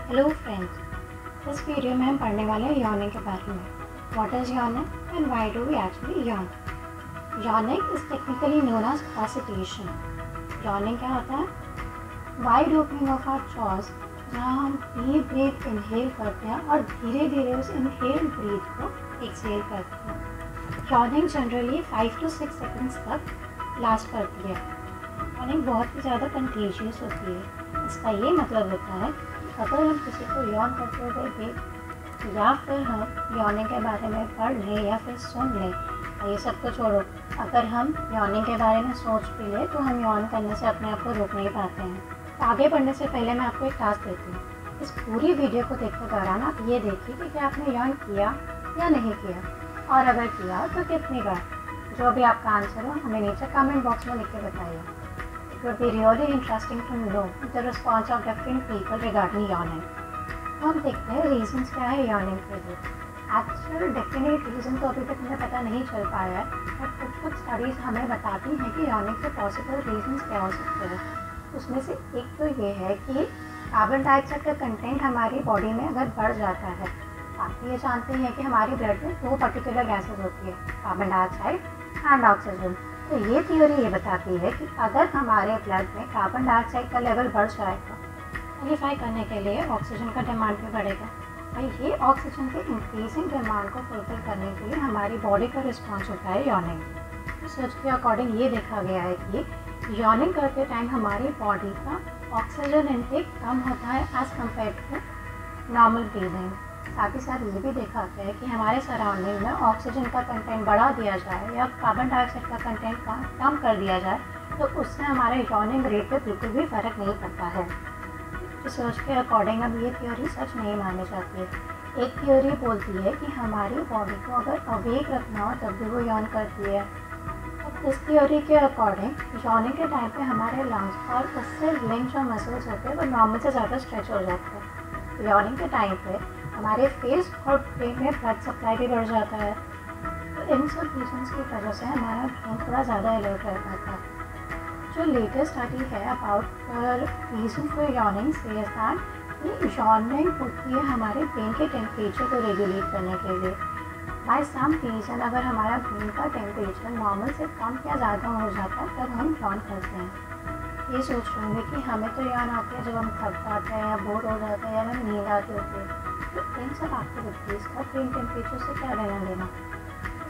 Hello friends, इस video में हम पढ़ने वाले हैं यॉनिंग के बारे में। What is yawning and why do we actually yawn? Yawning is technically known as oscitation. Yawning क्या होता है? Wide opening of our jaws, जहाँ हम डीप ब्रीथ इनहेल करते हैं और धीरे धीरे उस इनहेल ब्रीथ को एक्सहेल करते हैं। यॉनिंग जनरली 5 to 6 सेकेंड्स तक लास्ट करती है। यॉनिंग बहुत ही ज़्यादा कंटेजियस होती है। इसका ये मतलब होता है कि अगर हम किसी को यॉन करते हुए देख या फिर हम यॉनिंग के बारे में पढ़ लें या फिर सुन लें, ये सब तो छोड़ो, अगर हम यॉनिंग के बारे में सोच भी लें तो हम यॉन करने से अपने आप को रोक नहीं पाते हैं। तो आगे बढ़ने से पहले मैं आपको एक टास्क देती हूँ। इस पूरी वीडियो को देखते दौरान आप ये देखिए कि क्या आपने यॉन किया या नहीं किया, और अगर किया तो कितनी बार। जो भी आपका आंसर हो हमें नीचे कमेंट बॉक्स में लिख के बताइए। It would be really interesting to know the response of different people regarding yawning. तो हम देखते हैं रीजंस क्या है yawning के लिए। एक्चुअल डेफिनेट रीज़न तो अभी तक हमें पता नहीं चल पाया है, बट कुछ स्टडीज़ हमें बताती हैं कि yawning के पॉसिबल रीजंस क्या हो सकते हैं। उसमें से एक तो ये है कि कार्बन डाइऑक्साइड का कंटेंट हमारी बॉडी में अगर बढ़ जाता है। आप ये जानते हैं कि हमारी ब्लड में 2 पर्टिकुलर गैसेज होती है, कार्बन डाइऑक्साइड एंड ऑक्सीजन। तो ये थ्योरी ये बताती है कि अगर हमारे ब्लड में कार्बन डाइऑक्साइड का लेवल बढ़ जाएगा, क्वालिफाई करने के लिए ऑक्सीजन का डिमांड भी बढ़ेगा। और ये ऑक्सीजन के इंक्रीजिंग डिमांड को फुलफिल करने के लिए हमारी बॉडी का रिस्पॉन्स होता है यॉनिंग। रिसर्च के अकॉर्डिंग ये देखा गया है कि यॉनिंग करते टाइम हमारी बॉडी का ऑक्सीजन इनटेक कम होता है as compared to normal breathing. साथ ही साथ ये भी देखा गया है कि हमारे सराउंडिंग में ऑक्सीजन का कंटेंट बढ़ा दिया जाए या कार्बन डाइऑक्साइड का कंटेंट कम कर दिया जाए तो उससे हमारे यॉनिंग रेट पे बिल्कुल भी फ़र्क नहीं पड़ता है। रिसर्च के अकॉर्डिंग अब ये थ्योरी सच नहीं मानी जाती है। एक थ्योरी बोलती है कि हमारी बॉडी को अगर अवेक रखना हो तब भी वो यॉन करती है। अब इस थ्योरी के अकॉर्डिंग यॉनिंग के टाइम पे हमारे लंग्स और उससे लिंक जो मसल्स होते हैं वो नॉर्मल से ज़्यादा स्ट्रेच हो जाते हैं। यॉनिंग के टाइम पे हमारे फेस और ब्रेन में ब्लड सप्लाई भी बढ़ जाता है। तो इन सब रीजन्स की वजह से हमारा ब्रेन थोड़ा ज़्यादा अलर्ट रह पाता है। जो लेटेस्ट स्टडी है about reason for yawning says that ये यॉनिंग होती है हमारे ब्रेन के टेम्परेचर को रेगुलेट करने के लिए। बाय सम रीज़न अगर हमारा ब्रेन का टेम्परेचर नॉर्मल से कम या ज़्यादा हो जाता है तब हम यॉन करते हैं। ये सोच रहे होंगे कि हमें तो यॉन आती है जब हम थक जाते हैं या बोर हो जाते हैं या हमें नींद आती होती है। तो इन सब एक्टिविटीज़ का ब्रेन टेम्परेचर से क्या लेना देना?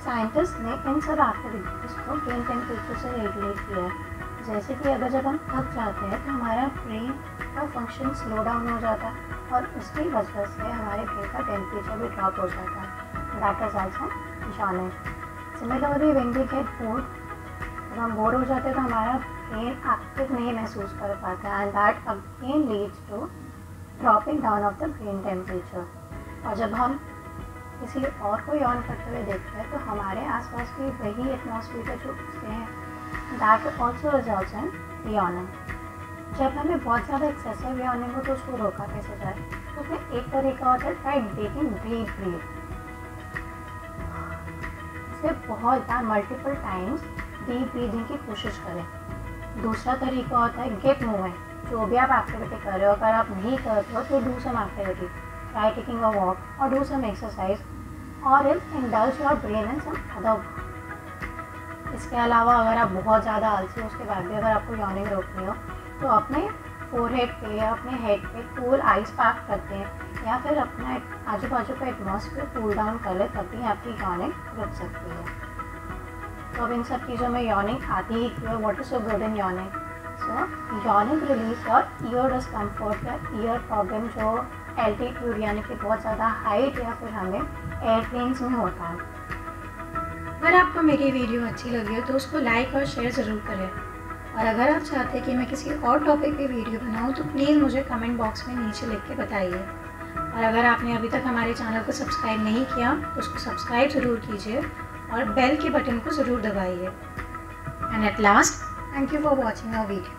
साइंटिस्ट ने इन सब एक्टिविटीज़ को ब्रेन टेम्परेचर से रेगुलेट किया है। जैसे कि अगर जब हम थक जाते हैं तो हमारा ब्रेन का फंक्शन स्लो डाउन हो जाता है और उसकी वजह से हमारे ब्रेन का टेम्परेचर भी ड्रॉप हो जाता है। That is also yawning. Similarly when we get bored, जब हम बोर हो जाते हैं तो हमारा ब्रेन एक्टिव नहीं महसूस कर पाता है and that again leads to dropping down of the brain temperature. और जब हम किसी और को यॉन करते हुए देखते हैं तो हमारे आसपास भी वही एटमॉस्फेयर जो उससे हैं, that also results in yawning. जब हमें बहुत ज़्यादा एक्सेसिव यॉनिंग हो तो उसको रोका कैसे जाए? तो उसमें एक तरीका होता है ट्राई टेकिंग डीप ब्रीथ। इसे बहुत बार मल्टीपल टाइम्स डीप ब्रीदिंग की कोशिश करें। दूसरा तरीका होता है गेट मूवमेंट। जो भी आप एक्टिविटी कर रहे हो, अगर आप नहीं करते हो तो do some activity, try taking a walk और डू सम एक्सरसाइज और indulge your brain in some other. इसके अलावा अगर आप बहुत ज़्यादा आलसी हो उसके बाद भी अगर आपको यॉनिंग रोकनी हो तो अपने फोरहेड पे या अपने हेड पे कूल आइस पैक करते हैं या फिर अपना आजू बाजू का एटमॉस्फेयर कूल डाउन कर ले, तभी आपकी यॉनिंग रुक सकती है। तो अब इन सब चीज़ों में यॉनिंग आती ही क्यों? What is so good in yawning? So yawning release your year discomfort या ईयर प्रॉब्लम जो एल्टीट्यूड यानी कि बहुत ज़्यादा हाइट या फिर हमें एयरप्लेन्स में होता है। अगर आपको मेरी वीडियो अच्छी लगी हो तो उसको लाइक और शेयर ज़रूर करें। और अगर आप चाहते हैं कि मैं किसी और टॉपिक पे वीडियो बनाऊं तो प्लीज़ मुझे कमेंट बॉक्स में नीचे लिख के बताइए। और अगर आपने अभी तक हमारे चैनल को सब्सक्राइब नहीं किया तो उसको सब्सक्राइब ज़रूर कीजिए और बेल के बटन को ज़रूर दबाइए। And at last, thank you for watching our video.